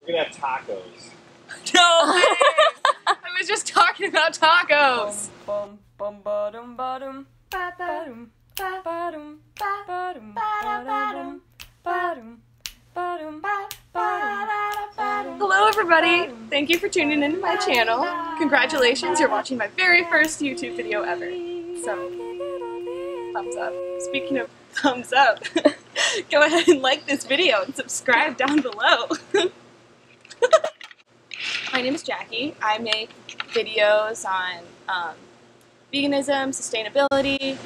We're gonna have tacos. No way! I was just talking about tacos. Hello everybody! Thank you for tuning into my channel. Congratulations, you're watching my very first YouTube video ever. So, thumbs up. Speaking of thumbs up, go ahead and like this video and subscribe down below. My name is Jackie. I make videos on veganism, sustainability,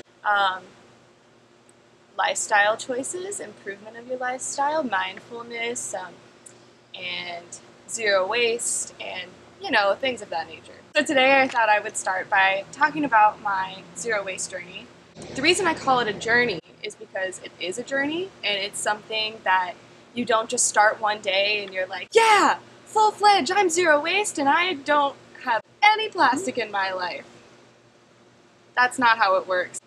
lifestyle choices, improvement of your lifestyle, mindfulness, and zero waste, and things of that nature. So today I thought I would start by talking about my zero waste journey. The reason I call it a journey is because it is a journey, and it's something that you don't just start one day and you're like, yeah, full-fledged, I'm zero waste and I don't have any plastic in my life. That's not how it works.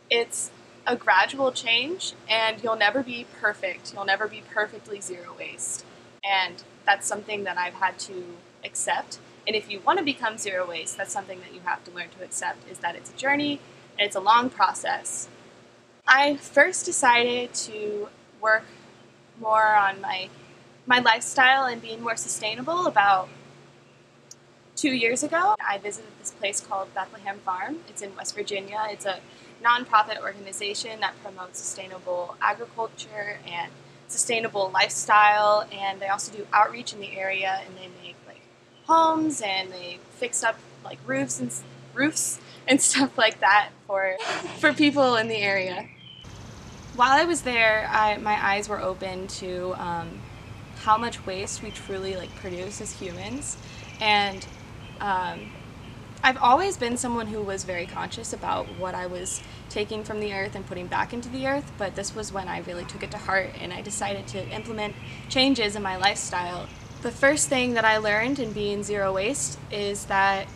It's a gradual change, and you'll never be perfect. You'll never be perfectly zero waste. And that's something that I've had to accept. And if you want to become zero waste, that's something that you have to learn to accept, is that it's a journey and it's a long process. I first decided to work more on my lifestyle and being more sustainable about 2 years ago. I visited this place called Bethlehem Farm. It's in West Virginia. It's a nonprofit organization that promotes sustainable agriculture and sustainable lifestyle, and they also do outreach in the area, and they make like homes and they fix up like roofs and stuff like that for people in the area. While I was there, my eyes were open to how much waste we truly produce as humans, and I've always been someone who was very conscious about what I was taking from the earth and putting back into the earth, but this was when I really took it to heart and I decided to implement changes in my lifestyle. The first thing that I learned in being zero waste is that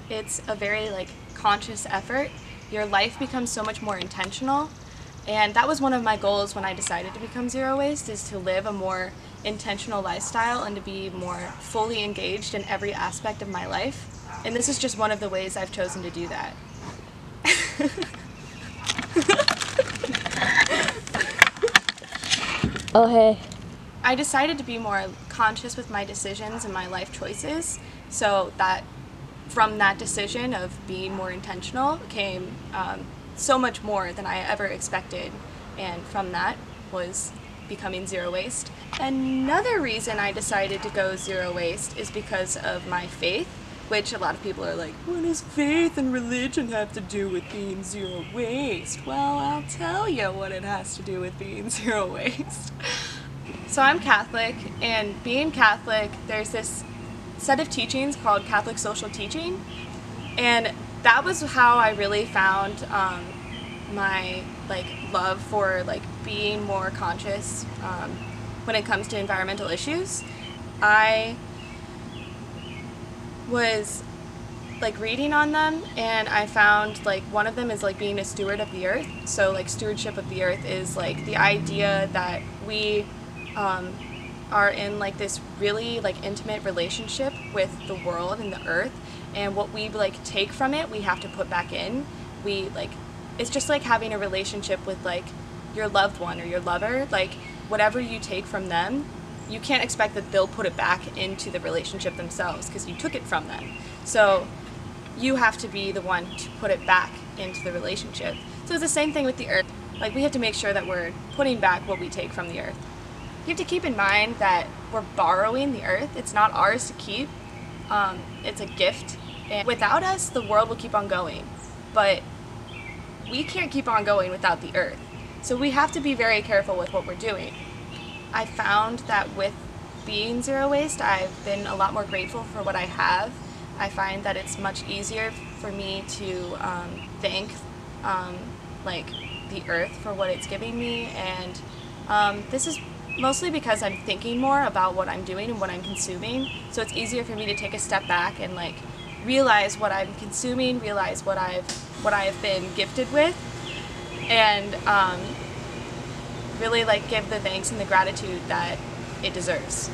it's a very conscious effort. Your life becomes so much more intentional, and that was one of my goals when I decided to become zero waste, is to live a more intentional lifestyle and to be more fully engaged in every aspect of my life. And this is just one of the ways I've chosen to do that. Oh, hey. I decided to be more conscious with my decisions and my life choices, so that from that decision of being more intentional came so much more than I ever expected, and from that was becoming zero waste. Another reason I decided to go zero waste is because of my faith, which a lot of people are like, what does faith and religion have to do with being zero waste? Well, I'll tell you what it has to do with being zero waste. So I'm Catholic, and being Catholic, there's this set of teachings called Catholic social teaching, and that was how I really found my love for being more conscious when it comes to environmental issues. I was reading on them, and I found one of them is being a steward of the earth. So stewardship of the earth is the idea that we are in this really intimate relationship with the world and the earth, and what we take from it we have to put back in. It's just like having a relationship with your loved one or your lover. Whatever you take from them, you can't expect that they'll put it back into the relationship themselves, because you took it from them. So you have to be the one to put it back into the relationship. So it's the same thing with the earth. We have to make sure that we're putting back what we take from the earth. You have to keep in mind that we're borrowing the earth. It's not ours to keep. It's a gift. And without us, the world will keep on going. But we can't keep on going without the earth. So we have to be very careful with what we're doing. I found that with being zero waste, I've been a lot more grateful for what I have. I find that it's much easier for me to thank the earth for what it's giving me, and this is mostly because I'm thinking more about what I'm doing and what I'm consuming. So it's easier for me to take a step back and realize what I'm consuming, realize what I've been gifted with, and really give the thanks and the gratitude that it deserves.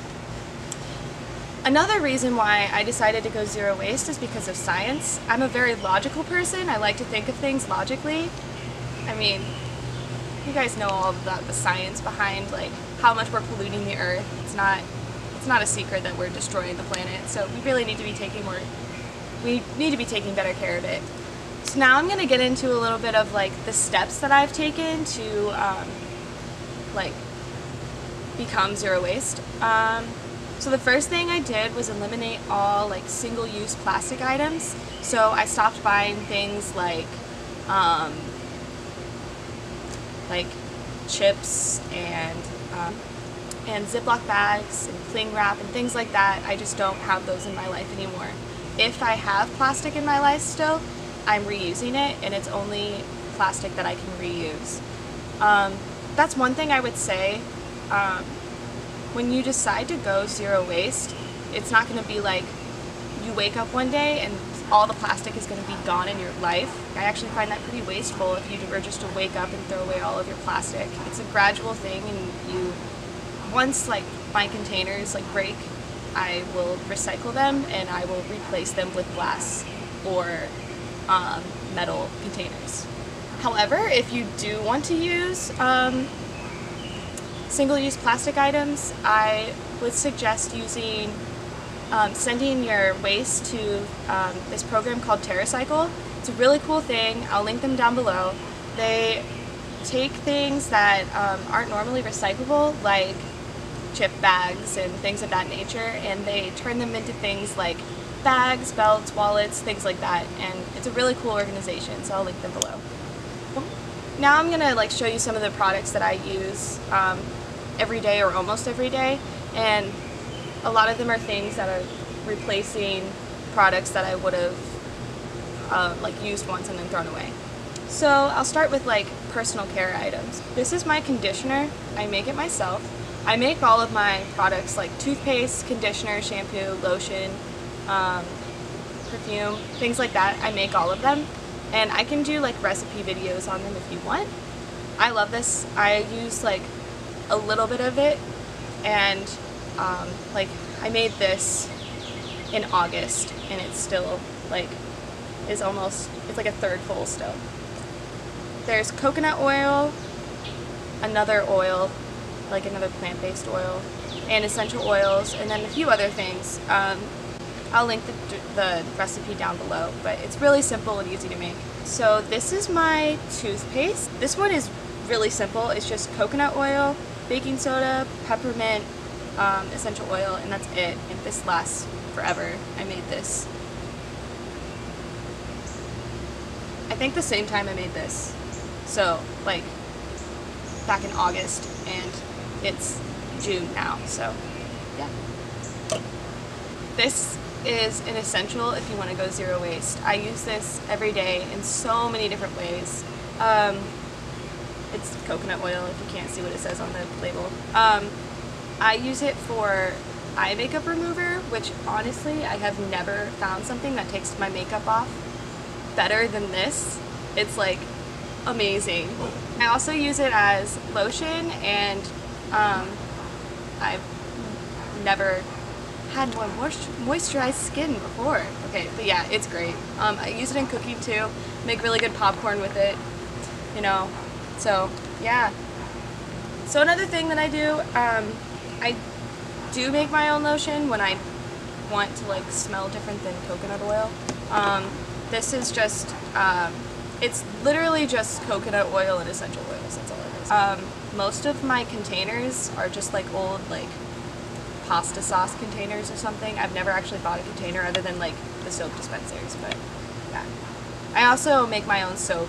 Another reason why I decided to go zero waste is because of science. I'm a very logical person. I like to think of things logically. I mean, you guys know all of the science behind like how much we're polluting the earth. It's not a secret that we're destroying the planet. So we really need to be taking better care of it. So now I'm going to get into a little bit of like the steps that I've taken to like become zero waste. So the first thing I did was eliminate all like single-use plastic items. So I stopped buying things like chips and Ziploc bags and cling wrap and things like that. I just don't have those in my life anymore. If I have plastic in my life still, I'm reusing it, and it's only plastic that I can reuse. That's one thing I would say. When you decide to go zero waste, it's not going to be like you wake up one day and all the plastic is going to be gone in your life. I actually find that pretty wasteful if you were just to wake up and throw away all of your plastic. It's a gradual thing, and once like my containers like break, I will recycle them and I will replace them with glass or metal containers. However, if you do want to use single-use plastic items, I would suggest using sending your waste to this program called TerraCycle. It's a really cool thing. I'll link them down below. They take things that aren't normally recyclable, like chip bags and things of that nature, and they turn them into things like bags, belts, wallets, things like that, and it's a really cool organization, so I'll link them below. Now I'm gonna like show you some of the products that I use every day or almost every day, and a lot of them are things that are replacing products that I would have like used once and then thrown away. So I'll start with like personal care items. This is my conditioner. I make it myself. I make all of my products like toothpaste, conditioner, shampoo, lotion, perfume, things like that. I make all of them, and I can do like recipe videos on them if you want. I love this. I use like a little bit of it, and like I made this in August, and it's still like it's like a third full still. There's coconut oil, another oil, like another plant-based oil, and essential oils, and then a few other things. I'll link the recipe down below, but it's really simple and easy to make. So this is my toothpaste. This one is really simple. It's just coconut oil, baking soda, peppermint, essential oil, and that's it. And this lasts forever. I made this, I think, the same time I made this. So like back in August, and it's June now, so yeah. This is an essential if you want to go zero waste. I use this every day in so many different ways. It's coconut oil, if you can't see what it says on the label. I use it for eye makeup remover, which honestly I have never found something that takes my makeup off better than this. It's like amazing. I also use it as lotion, and I've never had more moisturized skin before. Okay, but yeah, it's great. I use it in cooking too. Make really good popcorn with it, you know. So yeah. So another thing that I do, I do make my own lotion when I want to like smell different than coconut oil. This is just, it's literally just coconut oil and essential oils. That's all it is. Most of my containers are just like old like pasta sauce containers or something. I've never actually bought a container other than like the soap dispensers, but yeah. I also make my own soap,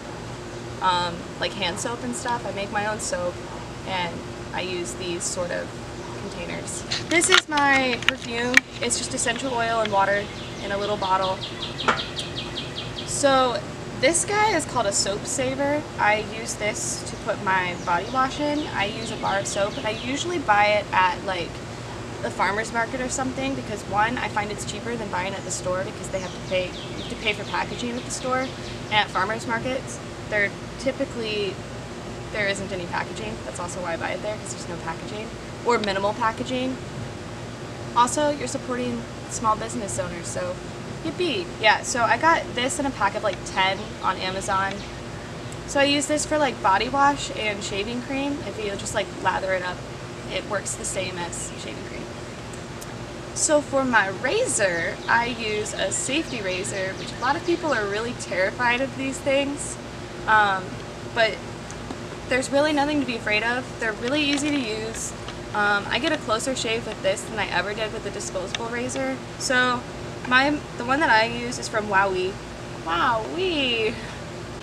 like hand soap and stuff. I make my own soap, and I use these sort of containers. This is my perfume. It's just essential oil and water in a little bottle. So this guy is called a soap saver. I use this to put my body wash in. I use a bar of soap, and I usually buy it at like the farmer's market or something, because one, I find it's cheaper than buying at the store, because you have to pay for packaging at the store, and at farmer's markets there isn't any packaging. That's also why I buy it there, because there's no packaging. or minimal packaging. Also, you're supporting small business owners, so yippee. Yeah, so I got this in a pack of like 10 on Amazon. So I use this for like body wash and shaving cream. If you just like lather it up, it works the same as shaving cream. So for my razor, I use a safety razor, which a lot of people are really terrified of these things. But there's really nothing to be afraid of. They're really easy to use. I get a closer shave with this than I ever did with the disposable razor. So the one that I use is from Wowee. Wowee!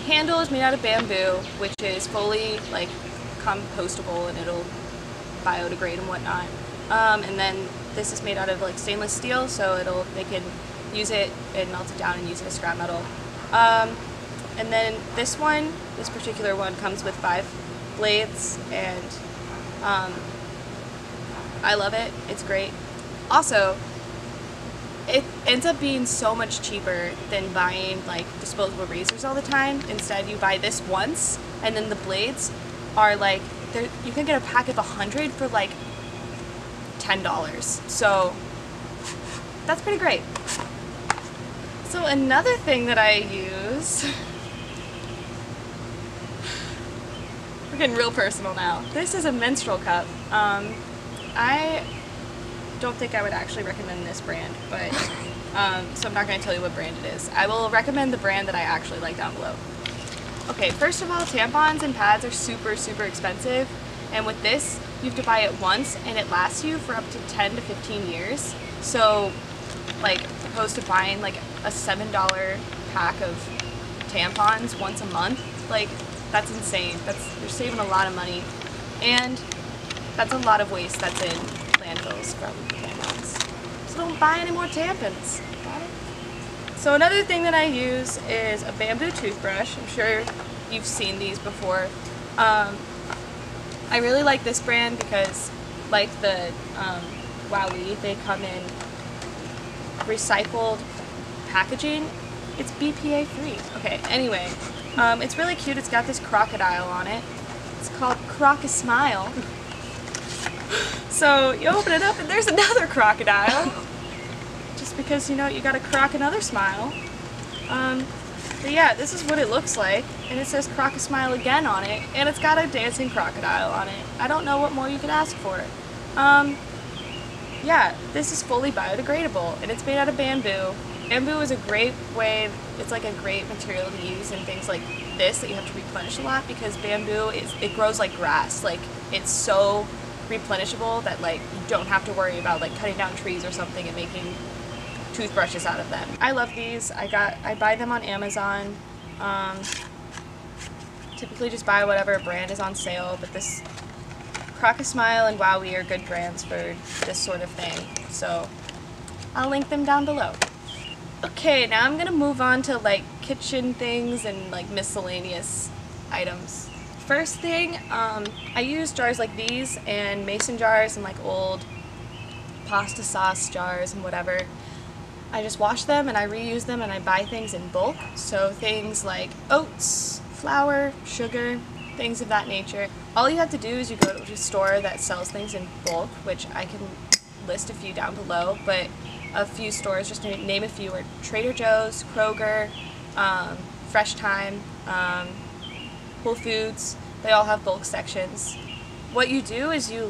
Handle is made out of bamboo, which is fully like compostable and it'll biodegrade and whatnot. And then this is made out of like stainless steel, so they can use it and melt it down and use it as scrap metal. And then this particular one comes with 5 blades, and I love it. It's great. Also, it ends up being so much cheaper than buying like disposable razors all the time. Instead, you buy this once, and then the blades are like, you can get a pack of 100 for like $10. So that's pretty great. So another thing that I use, we're getting real personal now. This is a menstrual cup. I don't think I would actually recommend this brand, but so I'm not going to tell you what brand it is. I will recommend the brand that I actually like down below. Okay, first of all, tampons and pads are super, super expensive, and with this, you have to buy it once, and it lasts you for up to 10 to 15 years. So, like, opposed to buying like a $7 pack of tampons once a month, like, that's insane. You're saving a lot of money, and that's a lot of waste that's in landfills from tampons. So don't buy any more tampons. Got it? So another thing that I use is a bamboo toothbrush. I'm sure you've seen these before. I really like this brand because, like the Wowee, they come in recycled packaging. It's BPA free. Okay, anyway, it's really cute. It's got this crocodile on it. It's called Croc-a-Smile. So you open it up and there's another crocodile. Just because, you know, you gotta croc another smile. But yeah, this is what it looks like. And it says Croc-a-Smile again on it. And it's got a dancing crocodile on it. I don't know what more you could ask for. Yeah, this is fully biodegradable. And it's made out of bamboo. Bamboo is a great way, it's like a great material to use in things like this that you have to replenish a lot, because bamboo, it grows like grass. Like, it's so replenishable that like you don't have to worry about like cutting down trees or something and making toothbrushes out of them. I love these. I buy them on Amazon. Typically just buy whatever brand is on sale, but this Croc-a-Smile and Wowee are good brands for this sort of thing. So I'll link them down below. Okay, now I'm gonna move on to like kitchen things and like miscellaneous items. First thing, I use jars like these and mason jars and like old pasta sauce jars and whatever. I just wash them and I reuse them, and I buy things in bulk. So things like oats, flour, sugar, things of that nature. All you have to do is you go to a store that sells things in bulk, which I can list a few down below, but a few stores, just to name a few, are Trader Joe's, Kroger, Fresh Time, Whole Foods. They all have bulk sections. What you do is you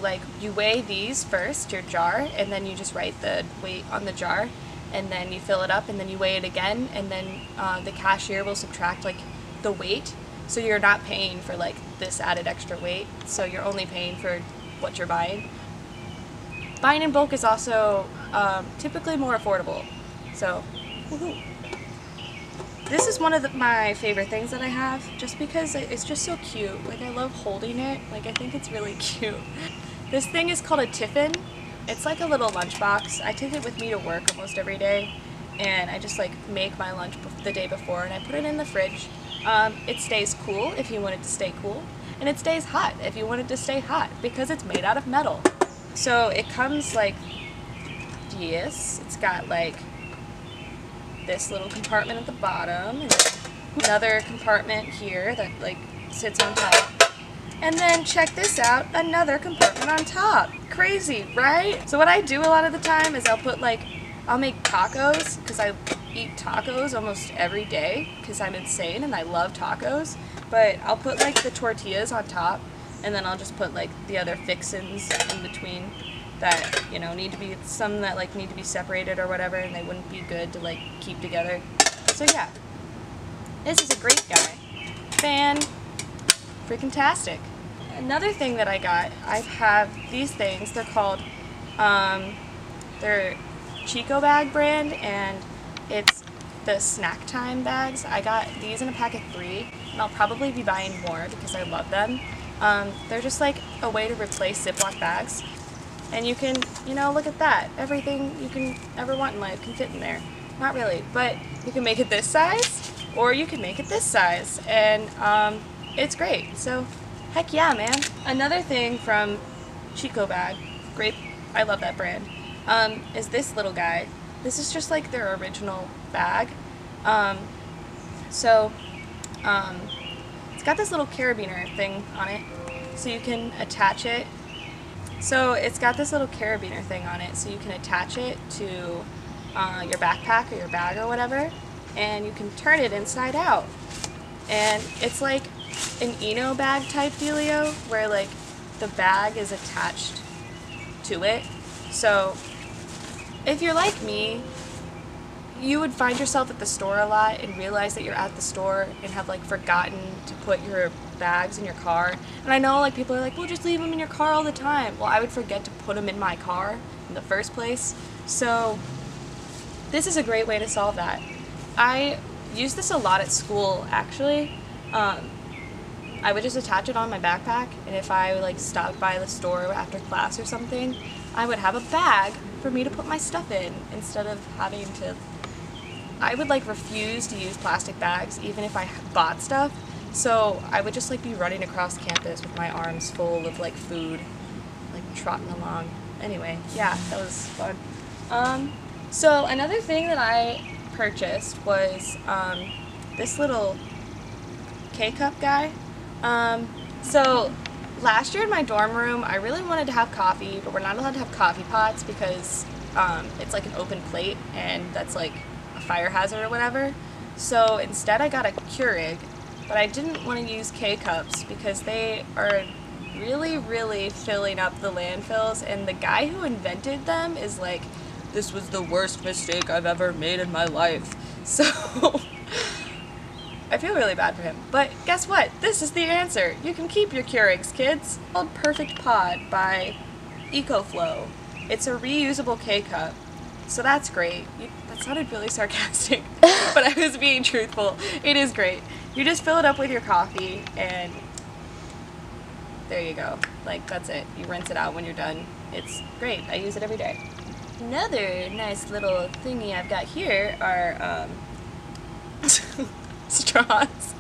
weigh these first, your jar, and then you just write the weight on the jar, and then you fill it up, and then you weigh it again, and then the cashier will subtract like the weight, so you're not paying for like this added extra weight, so you're only paying for what you're buying. Buying in bulk is also typically more affordable, so woohoo. This is one of my favorite things that I have, just because it's just so cute. Like, I love holding it. Like, I think it's really cute. This thing is called a tiffin. It's like a little lunchbox. I take it with me to work almost every day, and I just like make my lunch the day before, and I put it in the fridge. It stays cool if you want it to stay cool, and it stays hot if you want it to stay hot, because it's made out of metal. So it comes like this. It's got like this little compartment at the bottom, and another compartment here that like sits on top. And then check this out, another compartment on top. Crazy, right? So what I do a lot of the time is I'll make tacos, because I eat tacos almost every day, because I'm insane and I love tacos. But I'll put like the tortillas on top, and then I'll just put like the other fixins in between that, you know, need to be, some that like need to be separated or whatever, and they wouldn't be good to like keep together. So yeah, this is a great guy. Freaking-tastic. Another thing that I got, I have these things, they're called, they're Chico Bag brand, and it's the snack time bags. I got these in a pack of 3, and I'll probably be buying more because I love them. They're just like a way to replace Ziploc bags. And you can, you know, look at that. Everything you can ever want in life can fit in there. Not really, but you can make it this size, or you can make it this size, and it's great. So, heck yeah, man. Another thing from Chico Bag, great, I love that brand, is this little guy. This is just like their original bag. It's got this little carabiner thing on it, so you can attach it. So it's got this little carabiner thing on it, so you can attach it to your backpack or your bag or whatever, and you can turn it inside out. And it's like an Eno bag type dealio, where like the bag is attached to it. So if you're like me, you would find yourself at the store a lot and realize that you're at the store and have like forgotten to put your bags in your car. And I know like people are like, well, just leave them in your car all the time. Well, I would forget to put them in my car in the first place. So this is a great way to solve that. I use this a lot at school, actually. I would just attach it on my backpack, and if I like stopped by the store after class or something, I would have a bag for me to put my stuff in instead of having to. I would like refuse to use plastic bags even if I bought stuff, so I would just like be running across campus with my arms full of like food, like trotting along. Anyway, yeah, that was fun. So another thing that I purchased was this little K-cup guy. So last year in my dorm room, I really wanted to have coffee, but we're not allowed to have coffee pots because it's like an open plate, and that's like a fire hazard or whatever. So instead I got a Keurig, but I didn't want to use K-cups because they are really filling up the landfills, and the guy who invented them is like, this was the worst mistake I've ever made in my life. So I feel really bad for him. But guess what? This is the answer. You can keep your Keurigs, kids. It's called Perfect Pod by EcoFlow. It's a reusable K-cup, so that's great. That sounded really sarcastic, but I was being truthful. It is great. You just fill it up with your coffee, and there you go. Like, that's it. You rinse it out when you're done. It's great. I use it every day. Another nice little thingy I've got here are straws.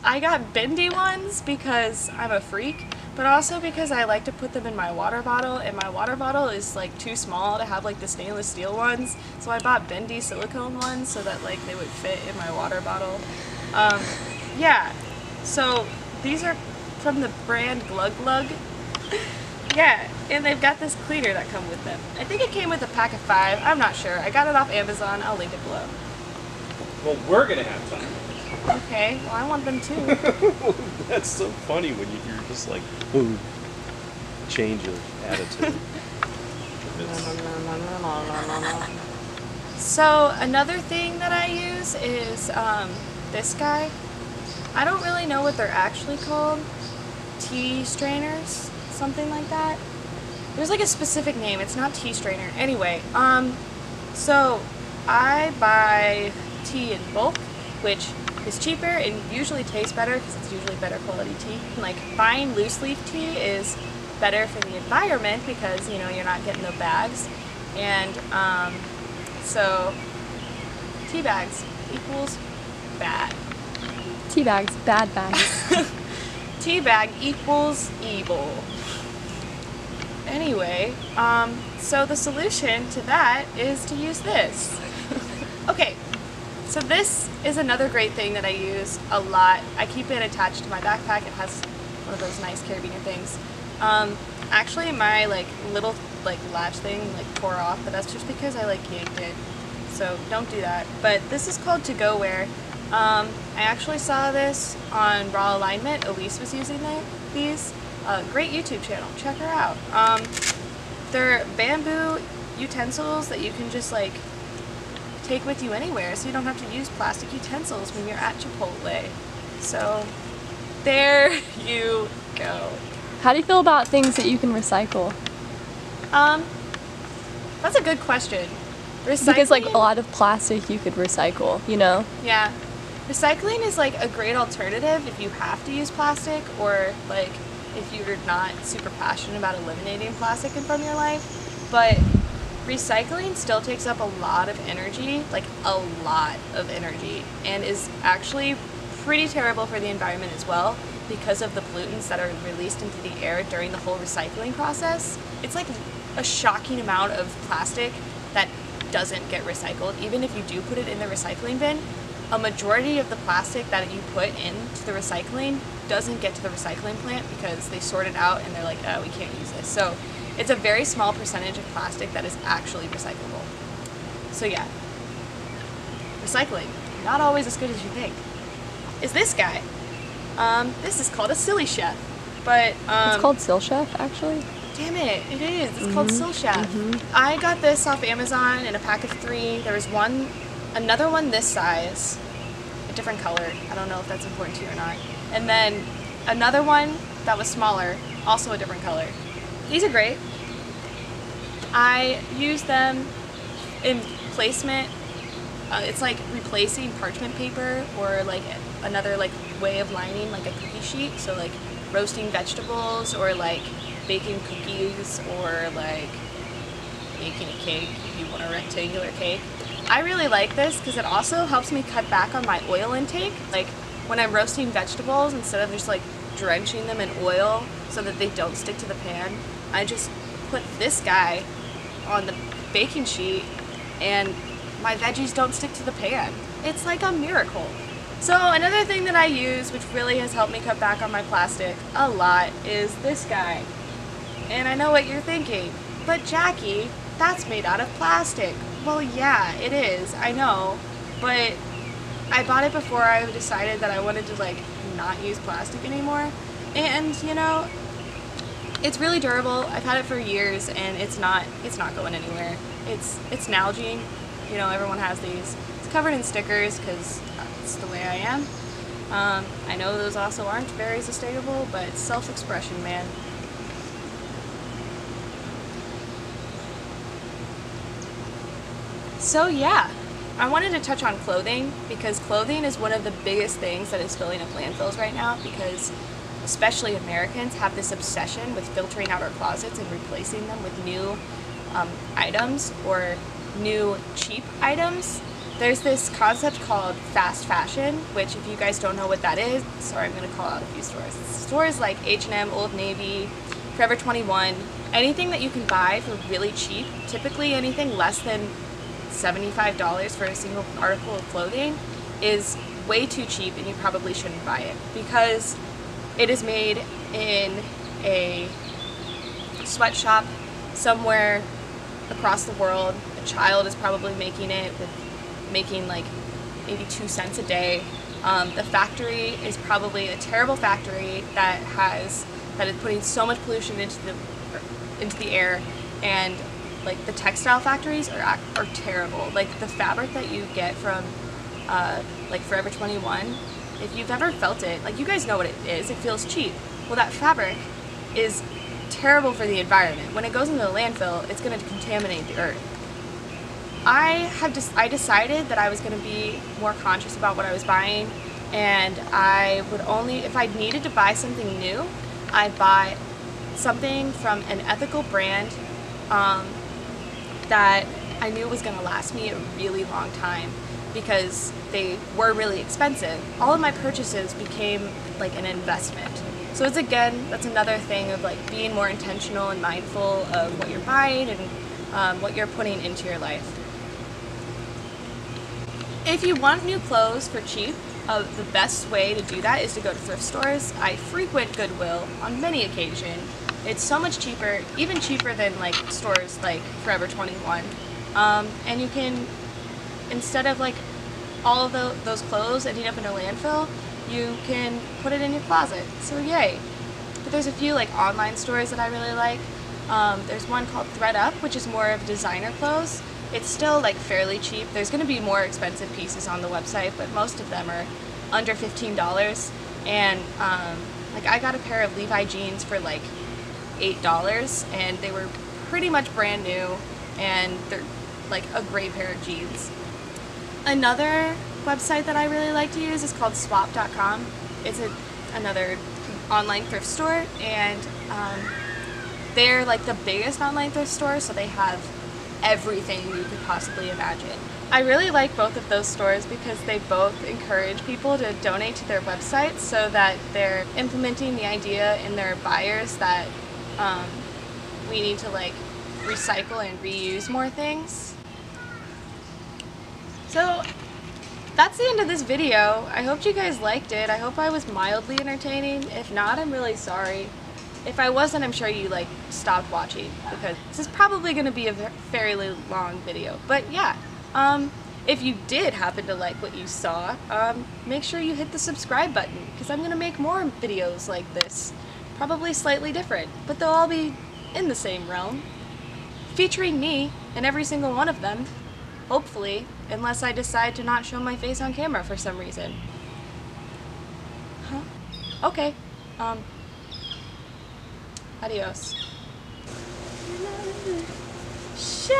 I got bendy ones because I'm a freak, but also because I like to put them in my water bottle, and my water bottle is like too small to have like the stainless steel ones, so I bought bendy silicone ones so that like they would fit in my water bottle. Yeah, so these are from the brand Glug Glug. Yeah, and they've got this cleaner that come with them. I think it came with a pack of 5. I'm not sure. I got it off Amazon. I'll link it below. Well, we're gonna have some. Okay, well I want them too. That's so funny when you're just like, ooh, change of attitude. So another thing that I use is this guy. I don't really know what they're actually called. Tea strainers, something like that. There's like a specific name. It's not tea strainer. Anyway, so I buy tea in bulk, which is cheaper and usually tastes better because it's usually better quality tea. And like buying loose leaf tea is better for the environment because, you know, you're not getting the bags. And so tea bags equals bad. Tea bags, bad bags. Tea bag equals evil. Anyway, so the solution to that is to use this. Okay, so this is another great thing that I use a lot. I keep it attached to my backpack. It has one of those nice carabiner things. Actually, my little latch thing tore off, but that's just because I yanked it. So don't do that. But this is called to-go wear. I actually saw this on Raw Alignment. Elise was using these. Great YouTube channel. Check her out. They're bamboo utensils that you can just take with you anywhere, so you don't have to use plastic utensils when you're at Chipotle. So there you go. How do you feel about things that you can recycle? That's a good question. Recycling, Because a lot of plastic you could recycle, you know? Yeah. Recycling is a great alternative if you have to use plastic, or if you're not super passionate about eliminating plastic from your life. But recycling still takes up a lot of energy, a lot of energy, and is actually pretty terrible for the environment as well because of the pollutants that are released into the air during the whole recycling process. It's a shocking amount of plastic that doesn't get recycled. Even if you do put it in the recycling bin, a majority of the plastic that you put into the recycling doesn't get to the recycling plant because they sort it out and they're like, oh, we can't use this. So it's a very small percentage of plastic that is actually recyclable. So yeah, recycling, not always as good as you think. Is this guy. This is called a Silly Chef, but It's called Sil Chef, actually. Damn it, it is. It's called Sil Chef. I got this off Amazon in a pack of 3. There was another one this size, a different color. I don't know if that's important to you or not. And then another one that was smaller, also a different color. These are great. I use them in placement. It's replacing parchment paper or another way of lining a cookie sheet. So roasting vegetables or baking cookies or baking a cake if you want a rectangular cake. I really like this because it also helps me cut back on my oil intake. When I'm roasting vegetables, instead of just drenching them in oil so that they don't stick to the pan, I just put this guy on the baking sheet and my veggies don't stick to the pan. It's like a miracle. So another thing that I use, which really has helped me cut back on my plastic a lot, is this guy. And I know what you're thinking, but Jackie, that's made out of plastic. Well, yeah, it is, I know, but I bought it before I decided that I wanted to not use plastic anymore. And you know, it's really durable. I've had it for years and it's not going anywhere. It's Nalgene. You know, everyone has these. It's covered in stickers because that's the way I am. I know those also aren't very sustainable, but it's self-expression, man. So yeah, I wanted to touch on clothing because clothing is one of the biggest things that is filling up landfills right now, because especially Americans have this obsession with filtering out our closets and replacing them with new items or new cheap items. There's this concept called fast fashion, which if you guys don't know what that is, sorry, I'm going to call out a few stores. Stores like H&M, Old Navy, Forever 21, anything that you can buy for really cheap, typically anything less than $75 for a single article of clothing is way too cheap and you probably shouldn't buy it because it is made in a sweatshop somewhere across the world. A child is probably making it, making maybe 2 cents a day. The factory is probably a terrible factory that is putting so much pollution into the air, and the textile factories are terrible. The fabric that you get from Forever 21, if you've ever felt it, you guys know what it is. It feels cheap. Well, that fabric is terrible for the environment. When it goes into the landfill, it's going to contaminate the earth. I decided that I was going to be more conscious about what I was buying, and I would only, if I needed to buy something new, I'd buy something from an ethical brand that I knew was going to last me a really long time because they were really expensive. All of my purchases became an investment. So it's that's another thing of being more intentional and mindful of what you're buying and what you're putting into your life. If you want new clothes for cheap, the best way to do that is to go to thrift stores. I frequent Goodwill on many occasions. It's so much cheaper, even cheaper than like stores like Forever 21. And you can, instead of like all of those clothes ending up in a landfill, you can put it in your closet. So yay. But there's a few like online stores that I really like. There's one called ThredUp, which is more of designer clothes. It's still like fairly cheap. There's going to be more expensive pieces on the website, but most of them are under $15. And like I got a pair of Levi jeans for like $8, and they were pretty much brand new, and they're like a great pair of jeans. Another website that I really like to use is called swap.com. It's another online thrift store, and they're like the biggest online thrift store, so they have everything you could possibly imagine. I really like both of those stores because they both encourage people to donate to their websites so that they're implementing the idea in their buyers that we need to like recycle and reuse more things. So that's the end of this video. I hope you guys liked it. I hope I was mildly entertaining. If not, I'm really sorry. If I wasn't, I'm sure you like stopped watching because this is probably going to be a fairly long video. But yeah, if you did happen to like what you saw, make sure you hit the subscribe button because I'm going to make more videos like this. Probably slightly different, but they'll all be in the same realm. Featuring me in every single one of them. Hopefully, unless I decide to not show my face on camera for some reason. Huh? Okay. Adios. Shine,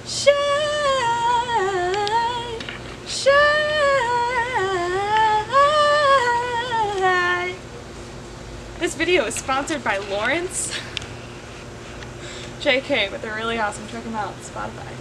shine, shine. This video is sponsored by Lawrence. JK, but they're really awesome. Check them out on Spotify.